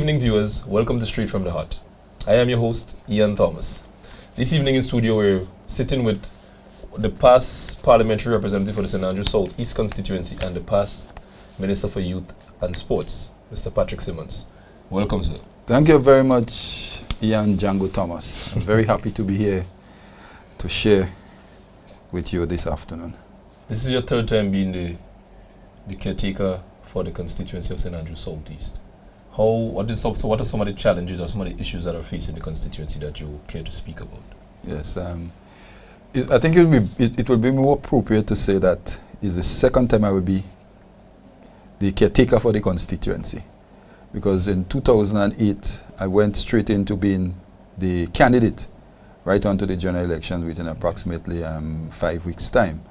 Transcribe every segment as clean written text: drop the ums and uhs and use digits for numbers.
evening, viewers. Welcome to Straight from the Heart. I am your host, Ian Thomas. This evening in studio, we're sitting with the past parliamentary representative for the St. Andrews South East constituency and the past Minister for Youth and Sports, Mr. Patrick Simmons. Welcome, sir. Thank you very much, Ian Django Thomas. I'm very happy to be here to share with you this afternoon. This is your third time being the caretaker for the constituency of St. Andrews South East. What are some of the challenges or some of the issues that are facing the constituency that you care to speak about? Yes, I think it will be more appropriate to say that it's the second time I will be the caretaker for the constituency, because in 2008 I went straight into being the candidate right onto the general election within approximately 5 weeks' time.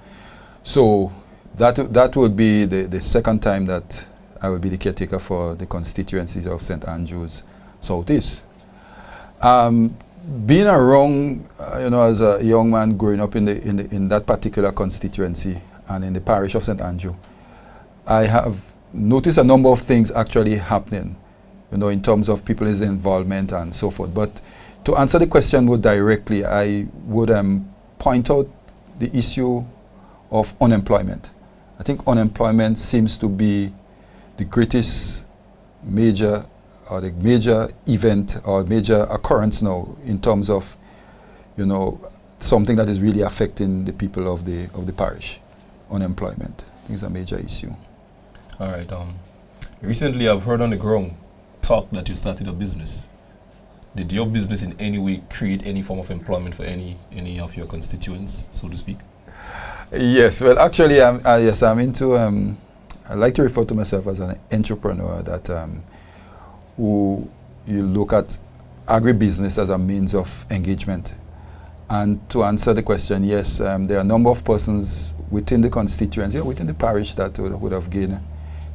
So that would be the second time that I will be the caretaker for the constituencies of St. Andrews Southeast. Being around, as a young man growing up in that particular constituency and in the parish of St. Andrew, I have noticed a number of things actually happening, in terms of people's involvement and so forth. But to answer the question more directly, I would point out the issue of unemployment. I think unemployment seems to be the greatest major event or major occurrence now in terms of something that is really affecting the people of the parish. Unemployment, I think, is a major issue. All right. Recently, I've heard on the ground talk that you started a business. Did your business in any way create any form of employment for any of your constituents, so to speak? Yes. Well, actually, I'm into. I like to refer to myself as an entrepreneur that who you look at agribusiness as a means of engagement. And to answer the question, yes, there are a number of persons within the constituency or within the parish that would have gained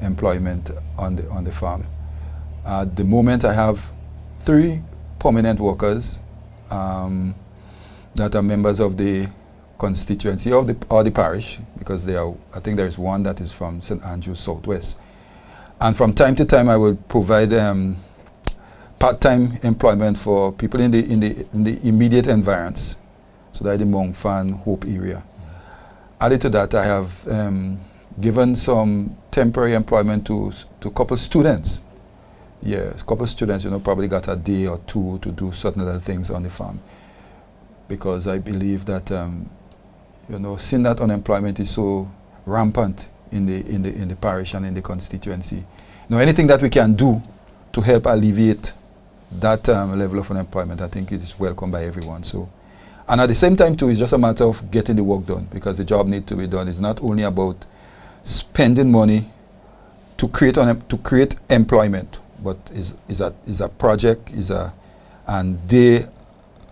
employment on the farm. At the moment, I have 3 permanent workers that are members of the constituency or the parish, because I think there is one that is from St. Andrews Southwest. And from time to time, I will provide part-time employment for people in the immediate environs, so that the Mongfan Hope area. Added to that, I have given some temporary employment to a couple students. Yes, a couple students, probably got a day or 2 to do certain other things on the farm, because I believe that seeing that unemployment is so rampant in the parish and in the constituency, anything that we can do to help alleviate that level of unemployment, I think it is welcome by everyone. So, and at the same time too, it's just a matter of getting the work done, because the job needs to be done. It's not only about spending money to create employment, but is a project, and they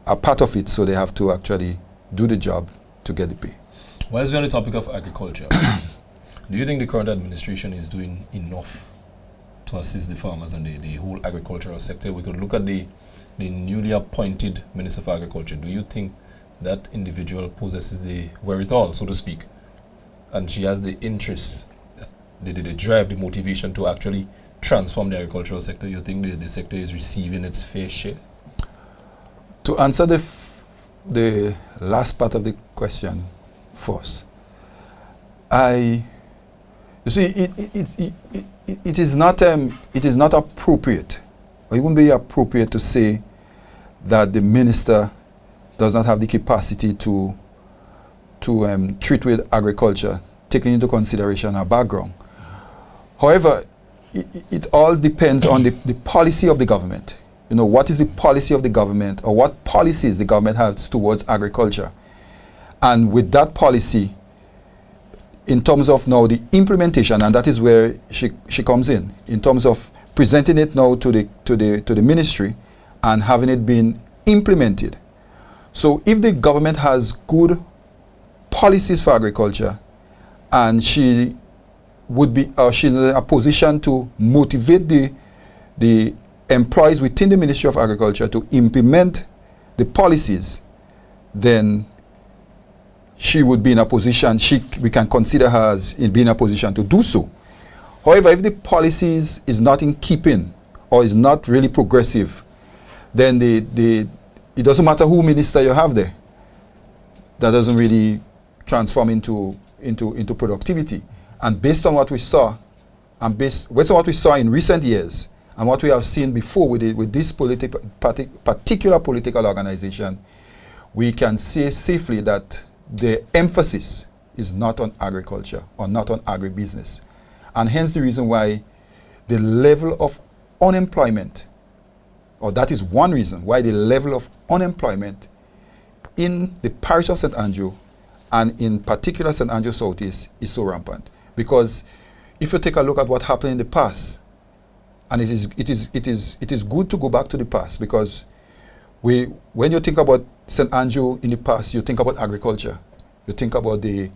are part of it, so they have to actually do the job to get the pay. While we're on the topic of agriculture, do you think the current administration is doing enough to assist the farmers and the whole agricultural sector? We could look at the newly appointed Minister for Agriculture. Do you think that individual possesses the wherewithal, so to speak, and she has the interest, the drive, the motivation to actually transform the agricultural sector? You think the sector is receiving its fair share? To answer the last part of the question first, it is not appropriate, or it wouldn't be appropriate to say that the minister does not have the capacity to treat with agriculture, taking into consideration her background. However, it all depends on the policy of the government. What is the policy of the government, or what policies the government has towards agriculture? And with that policy, in terms of now the implementation, and that is where she comes in terms of presenting it now to the ministry and having it been implemented. So if the government has good policies for agriculture, and she would be, she's in a position to motivate the employees within the Ministry of Agriculture to implement the policies, then she would be in a position, we can consider her as being in a position to do so. However, if the policies is not in keeping or is not really progressive, then it doesn't matter who minister you have there. That doesn't really transform into productivity. And based on what we saw, and based on what we saw in recent years, and what we have seen before with this particular political organization, we can say safely that the emphasis is not on agriculture or not on agribusiness. And hence the reason why the level of unemployment, or that is one reason why the level of unemployment in the parish of St. Andrew, and in particular St. Andrew Southeast, is so rampant. Because if you take a look at what happened in the past, and it is good to go back to the past, because when you think about St. Andrew in the past, you think about agriculture. You think about the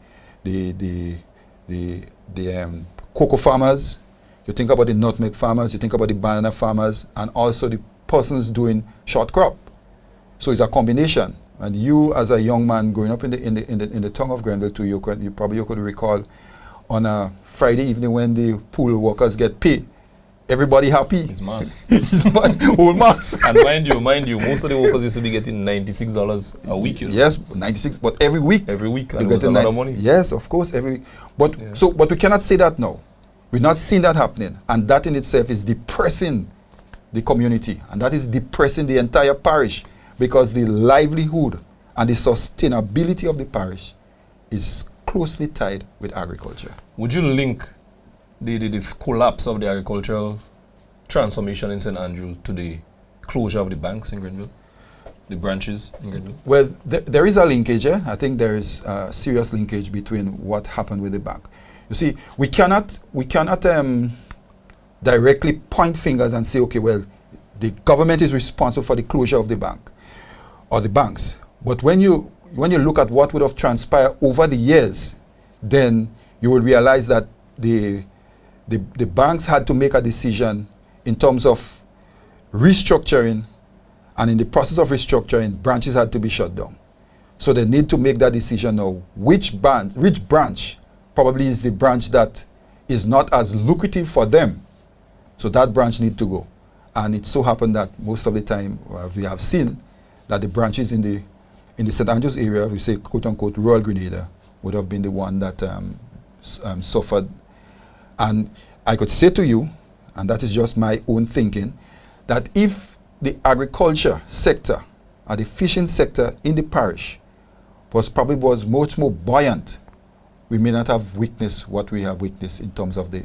cocoa farmers, you think about the nutmeg farmers, you think about the banana farmers, and also the persons doing short crop. So it's a combination. And you, as a young man growing up in the town of Grenada too, you could recall on a Friday evening when the pool workers get paid, everybody happy. It's mass. It's whole mass. And mind you, most of the workers used to be getting $96 a week. You know? Yes, 96, but every week. Every week, and it was a lot of money. Yes, of course, every week. But yeah. but we cannot say that now. We're not seeing that happening, and that in itself is depressing the community, and that is depressing the entire parish, because the livelihood and the sustainability of the parish is closely tied with agriculture. Would you link the collapse of the agricultural transformation in St. Andrew to the closure of the banks in Grenville, the branches in Grenville? Well, there is a linkage. I think there is a serious linkage between what happened with the bank. You see, we cannot directly point fingers and say, okay, well, the government is responsible for the closure of the bank or the banks. But when you look at what would have transpired over the years, then you will realize that the banks had to make a decision in terms of restructuring, and in the process of restructuring, branches had to be shut down. So they need to make that decision now. Which branch probably is the branch that is not as lucrative for them? So that branch need to go. And it so happened that most of the time we have seen that the branches in the St. Andrews area, we say quote unquote rural Grenada, would have been the one that suffered. And I could say to you, and that is just my own thinking, that if the agriculture sector or the fishing sector in the parish was much more buoyant, we may not have witnessed what we have witnessed in terms of the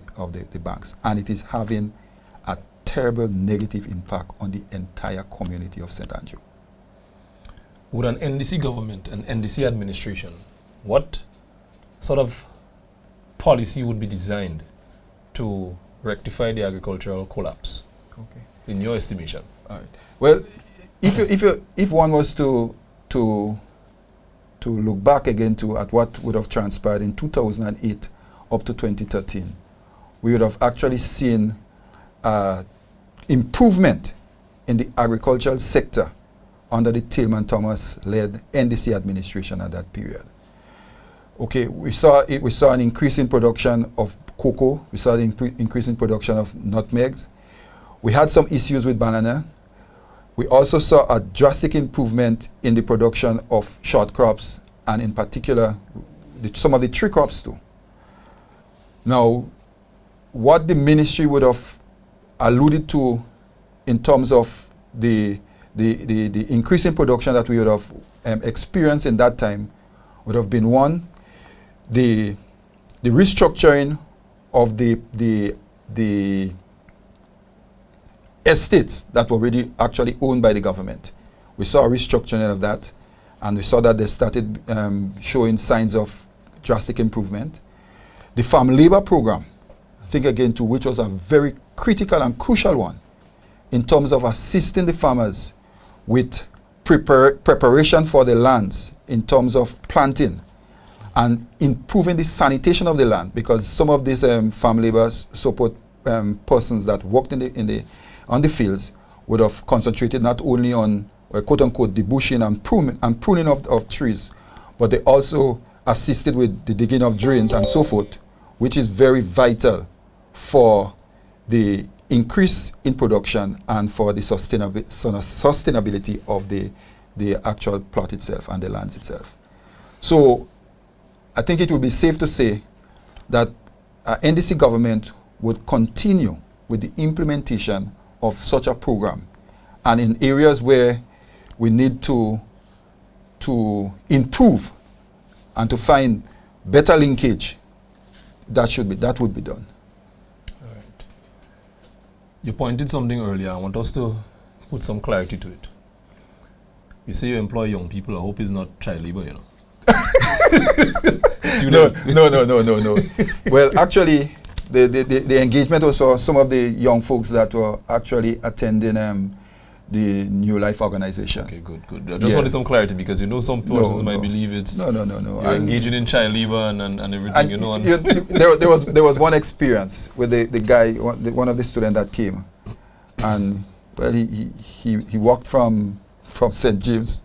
banks. And it is having a terrible negative impact on the entire community of St. Andrew. Would an NDC government, an NDC administration, what sort of policy would be designed to rectify the agricultural collapse, in your estimation? All right. Well, if one was to look back again at what would have transpired in 2008 up to 2013, we would have actually seen improvement in the agricultural sector under the Tillman Thomas-led NDC administration at that period. Okay, we saw an increase in production of cocoa. We saw the increase in production of nutmegs. We had some issues with banana. We also saw a drastic improvement in the production of short crops, and in particular, some of the tree crops too. Now, what the ministry would have alluded to in terms of the increase in production that we would have experienced in that time would have been, one, the restructuring of the estates that were already actually owned by the government. We saw a restructuring of that, and we saw that they started showing signs of drastic improvement. The farm labor program, I think again too, which was a very critical and crucial one in terms of assisting the farmers with preparation for the lands in terms of planting and improving the sanitation of the land, because some of these farm labor support persons that worked on the fields would have concentrated not only on quote unquote debushing and pruning of trees, but they also assisted with the digging of drains and so forth, which is very vital for the increase in production and for the sustainability of the actual plot itself and the lands itself. So I think it would be safe to say that NDC government would continue with the implementation of such a program, and in areas where we need to improve and to find better linkage, that would be done. All right. You pointed something earlier. I want us to put some clarity to it. You say you employ young people. I hope it's not child labor, you know. Students. No. Well, actually, the engagement was for some of the young folks that were actually attending the New Life organization. Okay, good. I just wanted some clarity, because some persons might believe it's no. You're engaging in child labor and everything, you know. There was one experience with the guy, one of the students that came, and well, he walked from St. James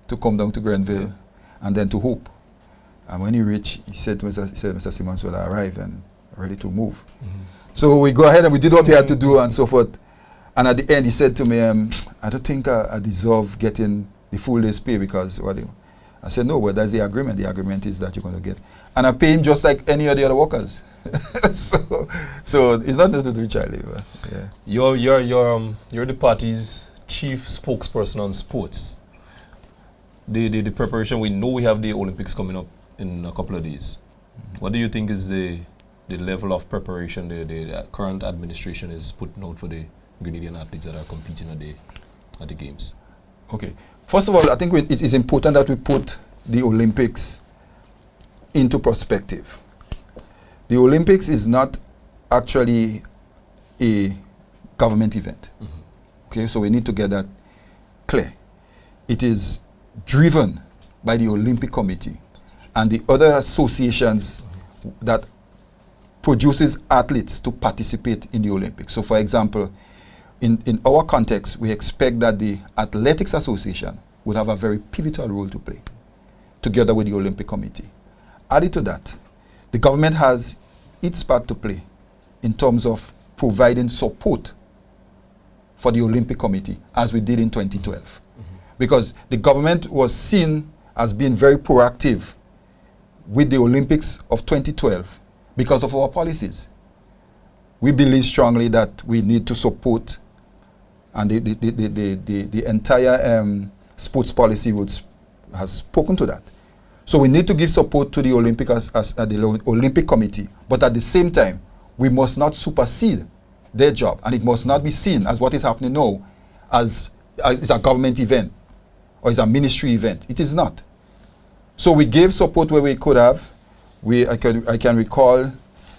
to come down to Grenville, and then to Hope. And when he reached, he said, Mr. Simmons, well, I arrived and ready to move. So we go ahead and we did what we had to do and so forth. And at the end, he said to me, I don't think I deserve getting the full day's pay, because I said, no, well, that's the agreement. The agreement is that you're going to get. And I pay him just like any of the other workers. so it's not just to do child labor. Yeah. You're the party's chief spokesperson on sports. The preparation, we know we have the Olympics coming up in a couple of days. What do you think is the level of preparation the current administration is putting out for the Grenadian athletes that are competing at the games? Okay. First of all, I think it is important that we put the Olympics into perspective. The Olympics is not actually a government event. Okay, so we need to get that clear. It is driven by the Olympic Committee and the other associations that produces athletes to participate in the Olympics. So for example, in our context, we expect that the Athletics Association would have a very pivotal role to play, together with the Olympic Committee. Added to that, the government has its part to play in terms of providing support for the Olympic Committee, as we did in 2012. Because the government was seen as being very proactive with the Olympics of 2012 because of our policies. We believe strongly that we need to support, and the entire sports policy has spoken to that. So we need to give support to the the Olympic Committee, but at the same time, we must not supersede their job, and it must not be seen as what is happening now as a government event or is a ministry event. It is not. So we gave support where we could have. I can recall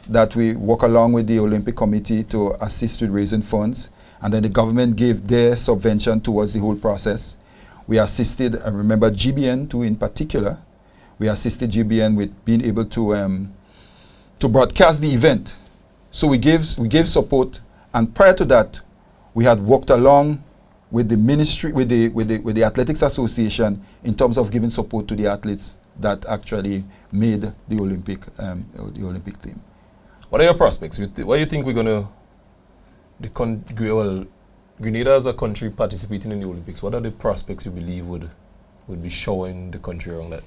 that we work along with the Olympic Committee to assist with raising funds, and then the government gave their subvention towards the whole process. We assisted, I remember GBN too in particular, we assisted GBN with being able to broadcast the event. So we gave support, and prior to that, we had worked along with the ministry, with the Athletics Association, in terms of giving support to the athletes that actually made the Olympic team. What are your prospects? What do you think we're going to, Grenada as a country participating in the Olympics, what are the prospects you believe would be showing the country around that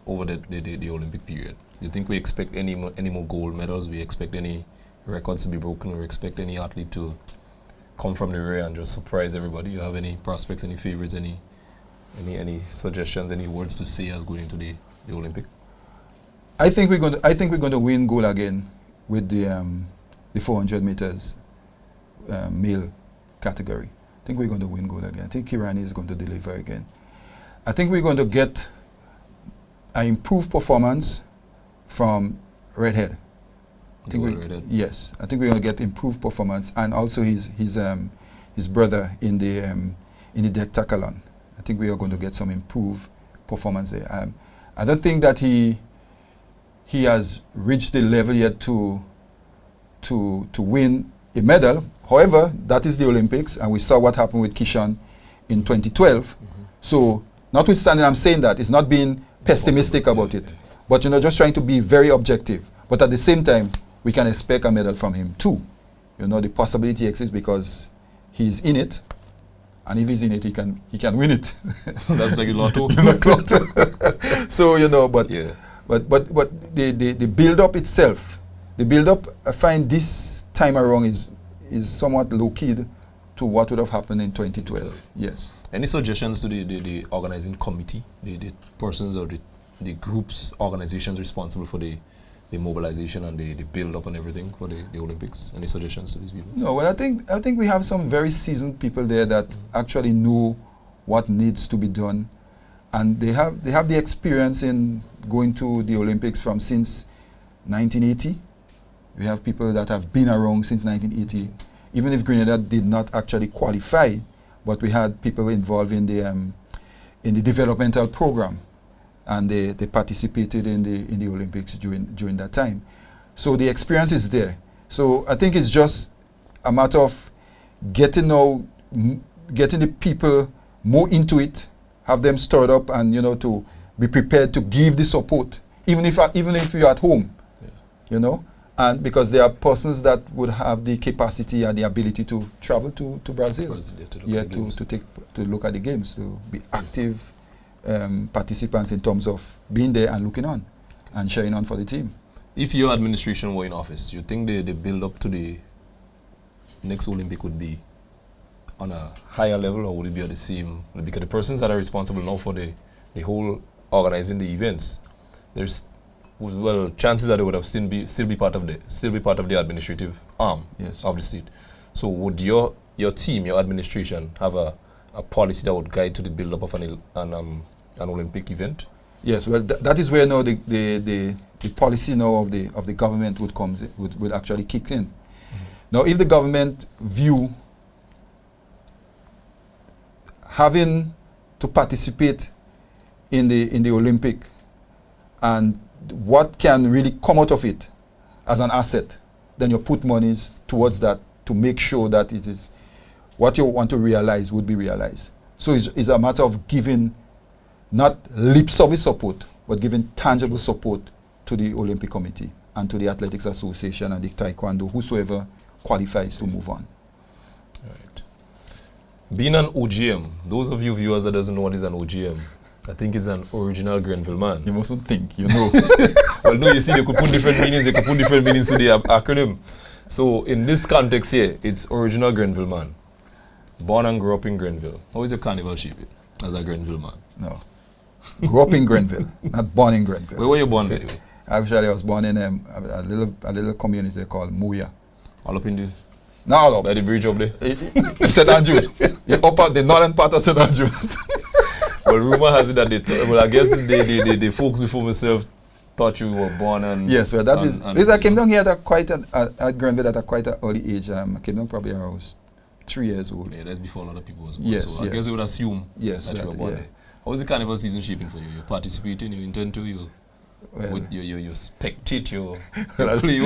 over the Olympic period? Do you think we expect any more gold medals? We expect any records to be broken? We expect any athlete to come from the rear and just surprise everybody? You have any prospects, any favorites, any suggestions, any words to say as going into the Olympic? I think we're going to win gold again with the 400 meters male category. I think we're going to win gold again. I think Kirani is going to deliver again. I think we're going to get an improved performance from Redhead. Yes, I think we're going to get improved performance, and also his brother in the decathlon. I think we are going to get some improved performance there. I don't think that he has reached the level yet to win a medal. However, that is the Olympics, and we saw what happened with Kishan in 2012. So, notwithstanding, I'm saying that it's not being pessimistic about it, but just trying to be very objective. But at the same time, we can expect a medal from him too. You know, the possibility exists because he's in it, and if he's in it, he can win it. That's like a lotto. So, you know, but Yeah. but the build up itself, the build up, I find this time around is somewhat low keyed to what would have happened in 2012. Yes. Any suggestions to the organizing committee, the persons or the groups, organizations responsible for the mobilization and the build up and everything for the Olympics? Any suggestions to these people? No, well, I think we have some very seasoned people there that actually know what needs to be done, and they have the experience in going to the Olympics from since 1980. We have people that have been around since 1980. Even if Grenada did not actually qualify, but we had people involved in the developmental program, and they participated in the Olympics during that time. So the experience is there. So I think it's just a matter of getting the people more into it, have them stirred up, and to be prepared to give the support, even if you're at home, and because there are persons that would have the capacity and the ability to travel to Brazil, to look at the games, to be active participants in terms of being there and looking on and cheering on for the team. If your administration were in office, you think the build up to the next Olympic would be on a higher level, or would it be at the same? Because the persons that are responsible now for the whole organizing the events, there's chances that they would have still be part of the administrative arm of the state. So would your team, your administration, have a policy that would guide to the build up of an Olympic event? Yes, well, that is where now the policy now of the government would actually kick in. Now, if the government view having to participate in the Olympic and what can really come out of it as an asset, then you put monies towards that to make sure that it is what you want to realize would be realized. So it's a matter of giving not lip service support, but giving tangible support to the Olympic Committee and to the Athletics Association and the Taekwondo, whosoever qualifies to move on. Right. Being an OGM, those of you viewers that doesn't know what is an OGM, I think it's an original Grenville man. You mustn't think, you know. Well, no, you see, they could put different meanings. They could put different meanings to the acronym. So in this context here, it's original Grenville man. Born and grew up in Grenville. How is your carnival shaped as a Grenville man? No. Grew up in Grenville, not born in Grenville. Where were you born, by the way? Actually, I was born in a little community called Moya. All up in the... No, all up. By the bridge up there? St. Andrews. The northern part of St. Andrews. Well, rumor has it that I guess the folks before myself thought you were born and... Yes, well, that is... Because I came down here at Grenville at quite an early age. I came down probably around 3 years old. Yeah, that's before a lot of people was born. Yes, so I guess they would assume that you were born there. How is the carnival season shaping for you? You participating, you intend to, you spectate, you play.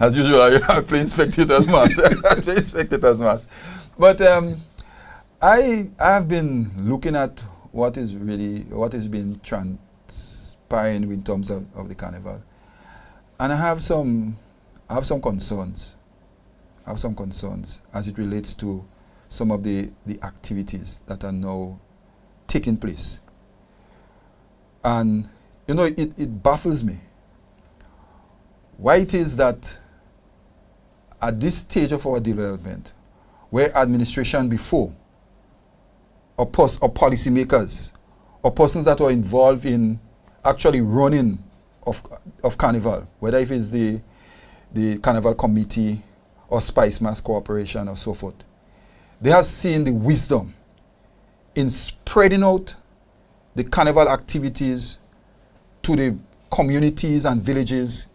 As usual, I play spectators mass. I play spectators mass. But I have been looking at what is been transpiring in terms of the carnival, and I have some concerns. I have some concerns as it relates to some of the activities that are now taking place. And it baffles me why it is that at this stage of our development, where administration before, or policymakers, or persons that were involved in actually running of carnival, whether if it's the carnival committee or Spice Mass Corporation or so forth, they have seen the wisdom in spreading out the carnival activities to the communities and villages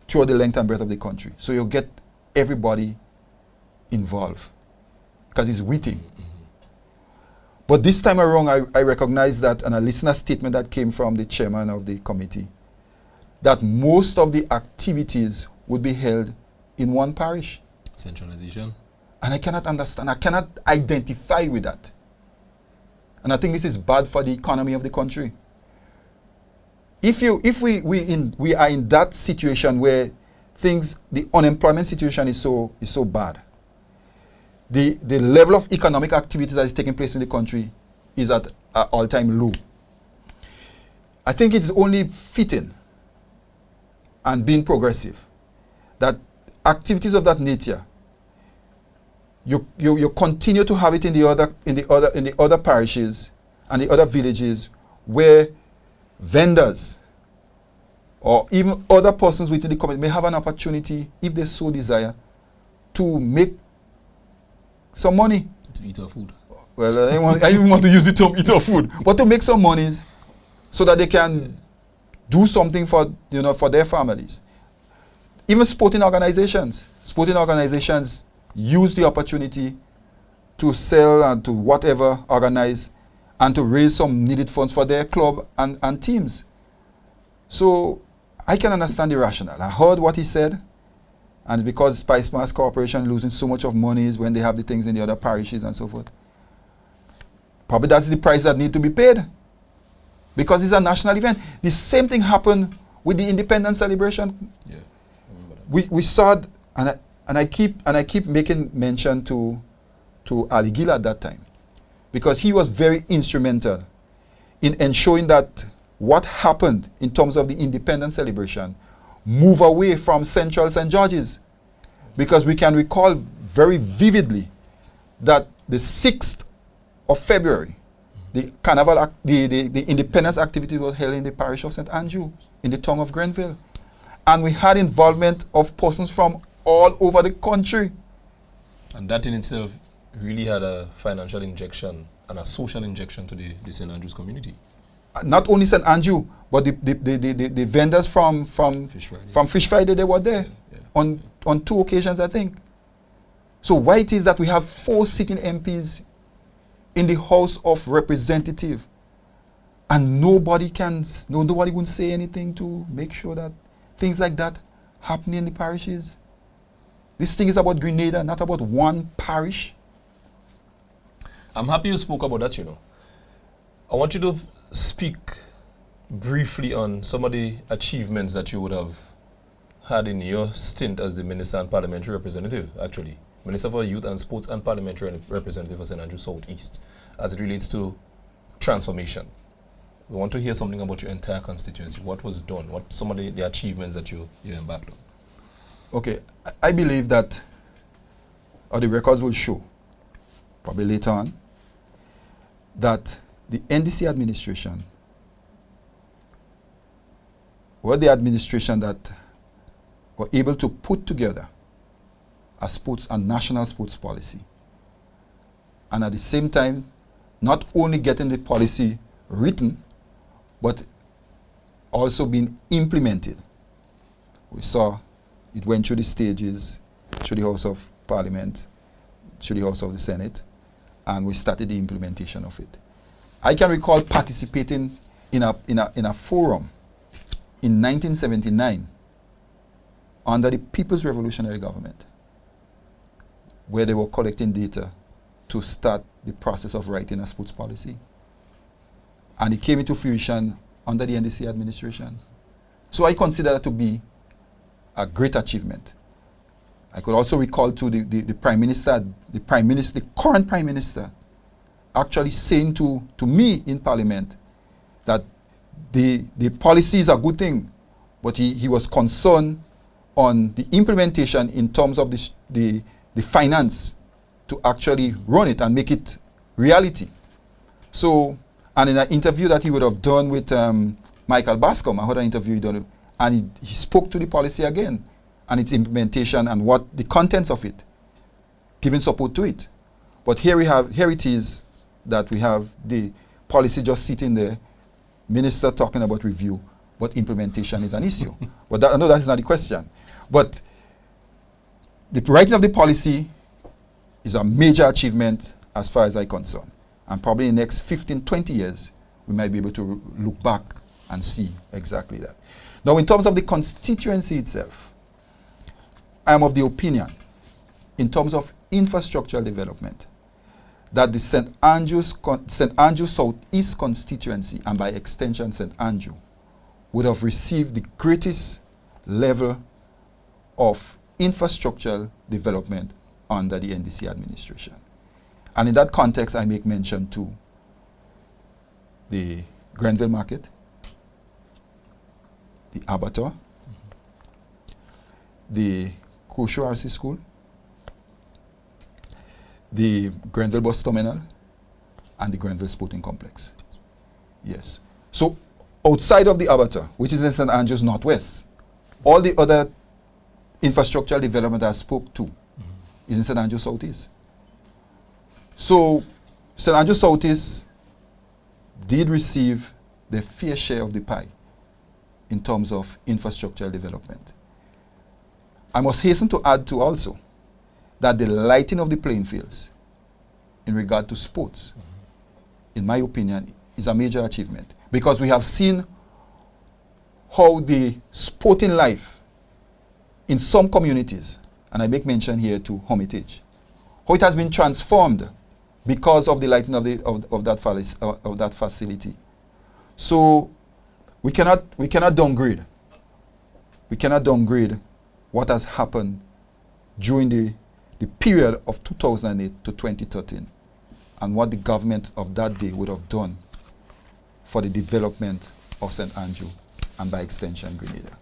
throughout the length and breadth of the country. So you get everybody involved because it's waiting. But this time around, I recognize that, and I listened to a statement that came from the chairman of the committee, that most of the activities would be held in one parish. Centralization. And I cannot understand, I cannot identify with that. And I think this is bad for the economy of the country. If we are in that situation where the unemployment situation is so bad. The level of economic activity that is taking place in the country is at an all-time low. I think it's only fitting and being progressive that activities of that nature you continue to have it in the other parishes and the other villages where vendors or even other persons within the community may have an opportunity, if they so desire, to make some money. To eat our food. Well, I even want to use the term eat our food, but to make some monies so that they can do something for their families. Even sporting organizations use the opportunity to sell and to whatever organize and to raise some needed funds for their club and teams. So I can understand the rationale. I heard what he said, and because Spice Mass Corporation losing so much of money when they have the things in the other parishes and so forth. Probably that's the price that need to be paid, because it's a national event. The same thing happened with the independence celebration. Yeah, we saw it, and I keep making mention to Ali Gil at that time, because he was very instrumental in ensuring that what happened in terms of the independence celebration move away from Central St. George's, because we can recall very vividly that the 6th of February, the carnival, the independence activity was held in the parish of St. Andrew in the town of Grenville, and we had involvement of persons from all over the country. And that in itself really had a financial injection and a social injection to the St. Andrews community. Not only St. Andrew, but the vendors from Fish Friday, they were there on 2 occasions, I think. So why it is that we have 4 sitting MPs in the House of Representatives, and nobody won't say anything to make sure that things like that happen in the parishes? This thing is about Grenada, not about one parish. I'm happy you spoke about that, I want you to speak briefly on some of the achievements that you would have had in your stint as the Minister and Parliamentary Representative, actually. Minister for Youth and Sports and Parliamentary Representative for St. Andrew South East, as it relates to transformation. We want to hear something about your entire constituency. What was done? What some of the achievements that you embarked on? Okay, I believe that, or the records will show, probably later on, that the NDC administration were the administration that were able to put together a national sports policy, and at the same time not only getting the policy written but also being implemented. We saw it went through the stages, through the House of Parliament, through the House of the Senate, and we started the implementation of it. I can recall participating in a forum in 1979 under the People's Revolutionary Government, where they were collecting data to start the process of writing a sports policy. And it came into fruition under the NDC administration. So I consider that to be a great achievement. I could also recall to the Prime Minister, the current Prime Minister, actually saying to me in Parliament that the policy is a good thing, but he was concerned on the implementation in terms of the finance to actually run it and make it reality. So, and in an interview that he would have done with Michael Bascom, I heard an interview he done, and he spoke to the policy again and its implementation and what the contents of it, giving support to it. But here it is that we have the policy just sitting there, minister talking about review, but implementation is an issue. But I know that is not the question. But the writing of the policy is a major achievement as far as I'm concerned. And probably in the next 15, 20 years, we might be able to look back and see exactly that. Now, in terms of the constituency itself, I am of the opinion, in terms of infrastructural development, that the St. Andrew South East constituency, and by extension St. Andrew, would have received the greatest level of infrastructural development under the NDC administration. And in that context, I make mention to the Grenville Market, the Abattoir, the Kosho RC School, the Grenville Bus Terminal, and the Grenville Sporting Complex. Yes. So outside of the Abattoir, which is in St. Andrews Northwest, all the other infrastructural development I spoke to is in St. Andrews Southeast. So St. Andrews Southeast did receive their fair share of the pie in terms of infrastructural development. I must hasten to add to also that the lighting of the playing fields in regard to sports, in my opinion, is a major achievement, because we have seen how the sporting life in some communities, and I make mention here to Hermitage, how it has been transformed because of the lighting of that facility. So we cannot downgrade. We cannot downgrade what has happened during the period of 2008 to 2013 and what the government of that day would have done for the development of St. Andrew and by extension Grenada.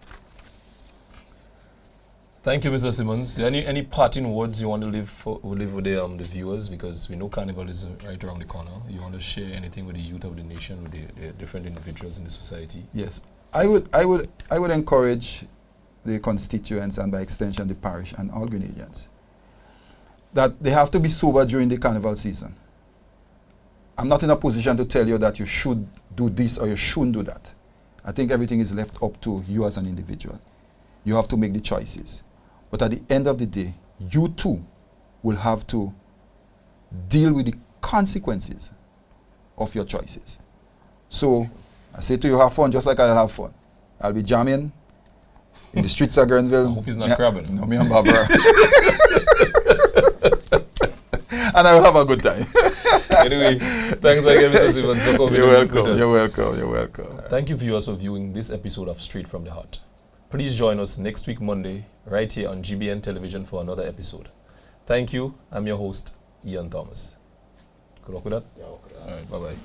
Thank you, Mr. Simmons. Any parting words you want to leave with the viewers, because we know Carnival is right around the corner. You want to share anything with the youth of the nation, with the different individuals in the society? Yes, I would encourage the constituents and by extension the parish and all Grenadians that they have to be sober during the Carnival season. I'm not in a position to tell you that you should do this or you shouldn't do that. I think everything is left up to you as an individual. You have to make the choices. But at the end of the day, you too will have to deal with the consequences of your choices. So I say to you, have fun just like I'll have fun. I'll be jamming in the streets of Grenville. I hope he's not crabbing. No, me and Barbara. And I will have a good time. Anyway, thanks again, Mr. Simmons, for coming. You're welcome. You're welcome. You're welcome. Thank you, viewers, for viewing this episode of Straight from the Heart. Please join us next week, Monday, right here on GBN Television for another episode. Thank you. I'm your host, Ian Thomas. Good luck with that. All right, bye-bye.